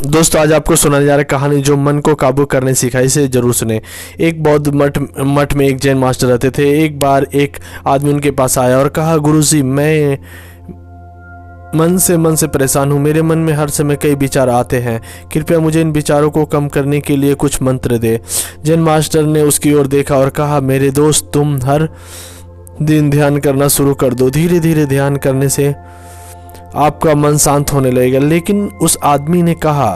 दोस्तों आज आपको सुनाने जा रहा है कहानी जो मन को काबू करने सिखाई से जरूर सुने। एक बौद्ध मठ में एक जैन मास्टर रहते थे। एक बार एक आदमी उनके पास आया और कहा, गुरुजी मैं मन से परेशान हूँ। मेरे मन में हर समय कई विचार आते हैं, कृपया मुझे इन विचारों को कम करने के लिए कुछ मंत्र दे। जैन मास्टर ने उसकी ओर देखा और कहा, मेरे दोस्त तुम हर दिन ध्यान करना शुरू कर दो। धीरे धीरे ध्यान करने से आपका मन शांत होने लगेगा। लेकिन उस आदमी ने कहा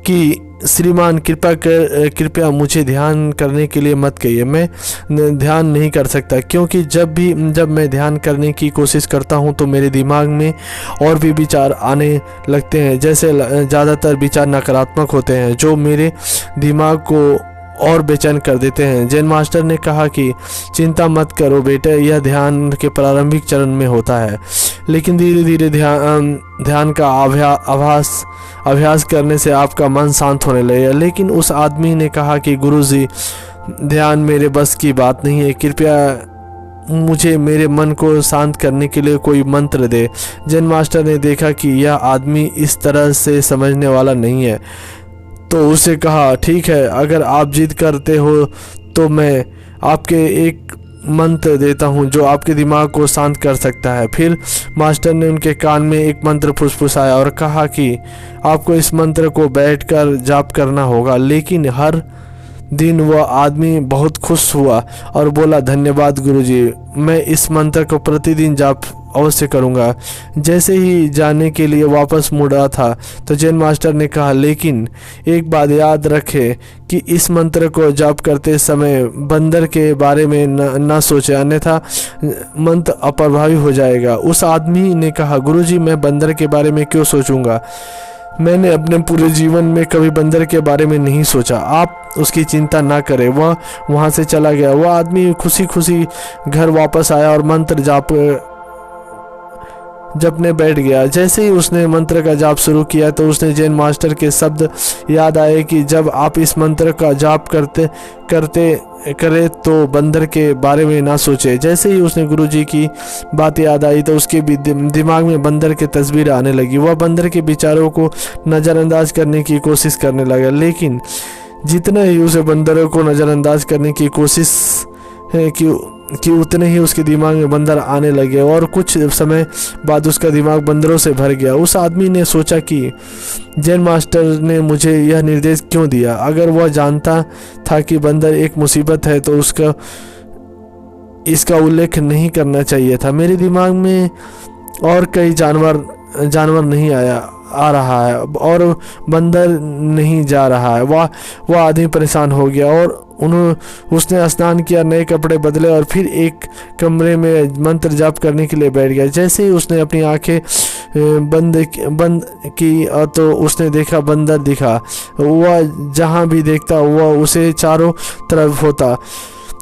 कि श्रीमान कृपया मुझे ध्यान करने के लिए मत कहिए, मैं ध्यान नहीं कर सकता, क्योंकि जब मैं ध्यान करने की कोशिश करता हूं तो मेरे दिमाग में और भी विचार आने लगते हैं। जैसे ज़्यादातर विचार नकारात्मक होते हैं जो मेरे दिमाग को और बेचैन कर देते हैं। जैन मास्टर ने कहा कि चिंता मत करो बेटे, यह ध्यान के प्रारंभिक चरण में होता है, लेकिन धीरे धीरे ध्यान का अभ्यास करने से आपका मन शांत होने लगेगा। लेकिन उस आदमी ने कहा कि गुरुजी ध्यान मेरे बस की बात नहीं है, कृपया मुझे मेरे मन को शांत करने के लिए कोई मंत्र दे। जैन मास्टर ने देखा कि यह आदमी इस तरह से समझने वाला नहीं है, तो उसे कहा, ठीक है, अगर आप जिद करते हो तो मैं आपके एक मंत्र देता हूँ जो आपके दिमाग को शांत कर सकता है। फिर मास्टर ने उनके कान में एक मंत्र फुसफुसाया और कहा कि आपको इस मंत्र को बैठकर जाप करना होगा। लेकिन हर दिन वह आदमी बहुत खुश हुआ और बोला, धन्यवाद गुरुजी, मैं इस मंत्र को प्रतिदिन जाप अवश्य करूँगा। जैसे ही जाने के लिए वापस मुड़ा था तो जैन मास्टर ने कहा, लेकिन एक बात याद रखे कि इस मंत्र को जाप करते समय बंदर के बारे में न सोचे, अन्यथा मंत्र अप्रभावी हो जाएगा। उस आदमी ने कहा, गुरुजी मैं बंदर के बारे में क्यों सोचूंगा, मैंने अपने पूरे जीवन में कभी बंदर के बारे में नहीं सोचा, आप उसकी चिंता ना करें। वह वहाँ से चला गया। वह आदमी खुशी खुशी घर वापस आया और मंत्र जपने बैठ गया। जैसे ही उसने मंत्र का जाप शुरू किया तो उसने जैन मास्टर के शब्द याद आए कि जब आप इस मंत्र का जाप करे तो बंदर के बारे में ना सोचे। जैसे ही उसने गुरुजी की बात याद आई तो उसके दिमाग में बंदर की तस्वीर आने लगी। वह बंदर के विचारों को नज़रअंदाज करने की कोशिश करने लगा, लेकिन जितना ही उसे बंदरों को नज़रअंदाज करने की कोशिश है कि उतने ही उसके दिमाग में बंदर आने लगे और कुछ समय बाद उसका दिमाग बंदरों से भर गया। उस आदमी ने सोचा कि जैन मास्टर ने मुझे यह निर्देश क्यों दिया। अगर वह जानता था कि बंदर एक मुसीबत है तो इसका उल्लेख नहीं करना चाहिए था। मेरे दिमाग में और कई जानवर नहीं आ रहा है और बंदर नहीं जा रहा है। वह आदमी परेशान हो गया और उसने स्नान किया, नए कपड़े बदले और फिर एक कमरे में मंत्र जाप करने के लिए बैठ गया। जैसे ही उसने अपनी आंखें बंद की तो उसने देखा बंदर दिखा। वह जहाँ भी देखता वह उसे चारों तरफ होता।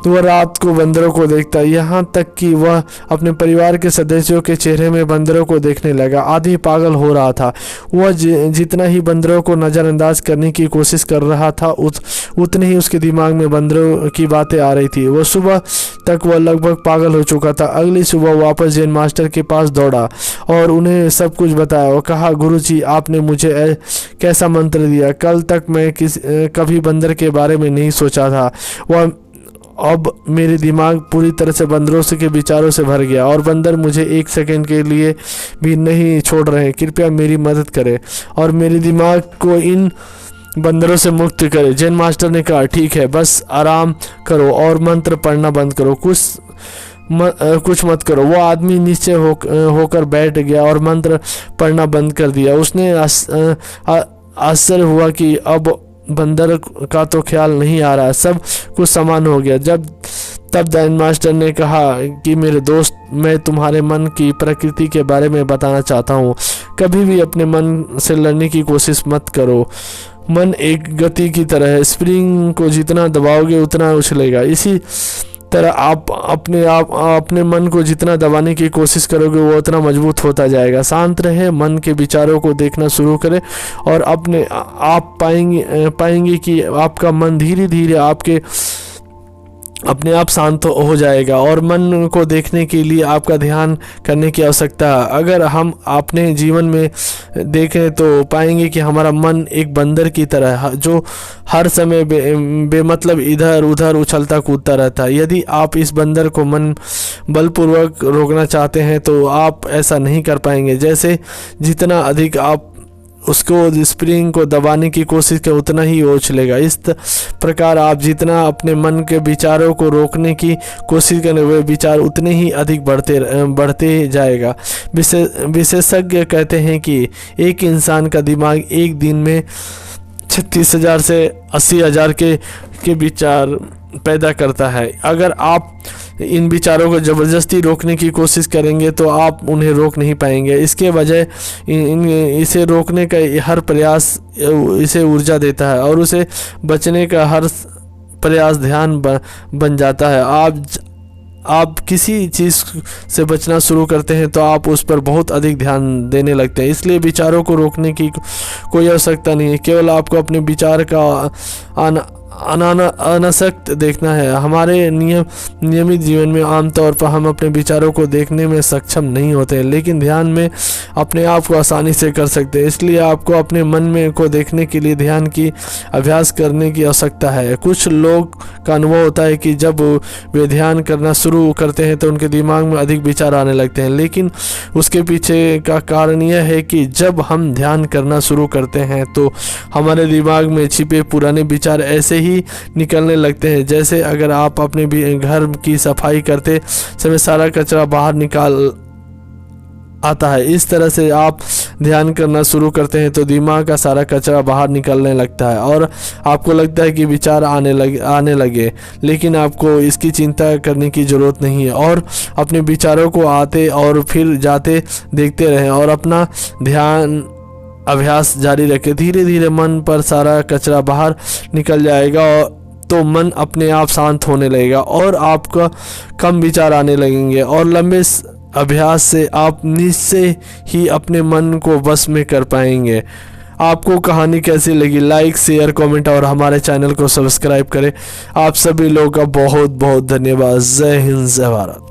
वह रात को बंदरों को देखता, यहाँ तक कि वह अपने परिवार के सदस्यों के चेहरे में बंदरों को देखने लगा। आदमी पागल हो रहा था। वह जितना ही बंदरों को नज़रअंदाज करने की कोशिश कर रहा था उतने ही उसके दिमाग में बंदरों की बातें आ रही थी। वह सुबह तक वह लगभग पागल हो चुका था। अगली सुबह वापस जैन मास्टर के पास दौड़ा और उन्हें सब कुछ बताया। वह कहा, गुरुजी आपने मुझे कैसा मंत्र दिया, कल तक मैं कभी बंदर के बारे में नहीं सोचा था। अब मेरे दिमाग पूरी तरह से बंदरों के विचारों से भर गया और बंदर मुझे एक सेकंड के लिए भी नहीं छोड़ रहे। कृपया मेरी मदद करें और मेरे दिमाग को इन बंदरों से मुक्त करें। जैन मास्टर ने कहा, ठीक है, बस आराम करो और मंत्र पढ़ना बंद करो, कुछ मत करो। वो आदमी नीचे होकर बैठ गया और मंत्र पढ़ना बंद कर दिया। उसने आश्चर्य हुआ कि अब बंदर का तो ख्याल नहीं आ रहा, सब कुछ समान हो गया। तब जैन मास्टर ने कहा कि मेरे दोस्त, मैं तुम्हारे मन की प्रकृति के बारे में बताना चाहता हूँ। कभी भी अपने मन से लड़ने की कोशिश मत करो। मन एक गति की तरह है, स्प्रिंग को जितना दबाओगे उतना उछलेगा। इसी तरह आप अपने मन को जितना दबाने की कोशिश करोगे वो उतना मजबूत होता जाएगा। शांत रहे, मन के विचारों को देखना शुरू करें और आप पाएंगे कि आपका मन धीरे धीरे आपके अपने आप शांत हो जाएगा और मन को देखने के लिए आपका ध्यान करने की आवश्यकता है। अगर हम अपने जीवन में देखें तो पाएंगे कि हमारा मन एक बंदर की तरह है जो हर समय बेमतलब इधर उधर उछलता कूदता रहता है। यदि आप इस बंदर को मन बलपूर्वक रोकना चाहते हैं तो आप ऐसा नहीं कर पाएंगे। जैसे जितना अधिक आप उसको स्प्रिंग को दबाने की कोशिश करें उतना ही वो उछलेगा। इस प्रकार आप जितना अपने मन के विचारों को रोकने की कोशिश करें वे विचार उतने ही अधिक बढ़ते जाएगा। विशेषज्ञ कहते हैं कि एक इंसान का दिमाग एक दिन में 36,000 से 80,000 के विचार पैदा करता है। अगर आप इन विचारों को ज़बरदस्ती रोकने की कोशिश करेंगे तो आप उन्हें रोक नहीं पाएंगे। इसके बजाय इसे रोकने का हर प्रयास इसे ऊर्जा देता है और उसे बचने का हर प्रयास ध्यान बन जाता है। आप किसी चीज़ से बचना शुरू करते हैं तो आप उस पर बहुत अधिक ध्यान देने लगते हैं। इसलिए विचारों को रोकने की कोई आवश्यकता नहीं है, केवल आपको अपने विचार का अनासक्त देखना है। हमारे नियमित जीवन में आमतौर पर हम अपने विचारों को देखने में सक्षम नहीं होते, लेकिन ध्यान में अपने आप को आसानी से कर सकते हैं। इसलिए आपको अपने मन में को देखने के लिए ध्यान की अभ्यास करने की आवश्यकता है। कुछ लोग का अनुभव होता है कि जब वे ध्यान करना शुरू करते हैं तो उनके दिमाग में अधिक विचार आने लगते हैं, लेकिन उसके पीछे का कारण यह है कि जब हम ध्यान करना शुरू करते हैं तो हमारे दिमाग में छिपे पुराने विचार ऐसे ही निकलने लगते हैं जैसे अगर आप अपने घर की सफाई करते समय सारा कचरा बाहर निकाल आता है। इस तरह से आप ध्यान करना शुरू करते हैं तो दिमाग का सारा कचरा बाहर निकलने लगता है और आपको लगता है कि विचार आने लगे, लेकिन आपको इसकी चिंता करने की ज़रूरत नहीं है और अपने विचारों को आते और फिर जाते देखते रहें और अपना ध्यान अभ्यास जारी रखें। धीरे धीरे मन पर सारा कचरा बाहर निकल जाएगा और तो मन अपने आप शांत होने लगेगा और आपका कम विचार आने लगेंगे और लंबे अभ्यास से आप निश्चय ही अपने मन को वश में कर पाएंगे। आपको कहानी कैसी लगी? लाइक, शेयर, कमेंट और हमारे चैनल को सब्सक्राइब करें। आप सभी लोगों का बहुत बहुत धन्यवाद। जय हिंद, जय भारत।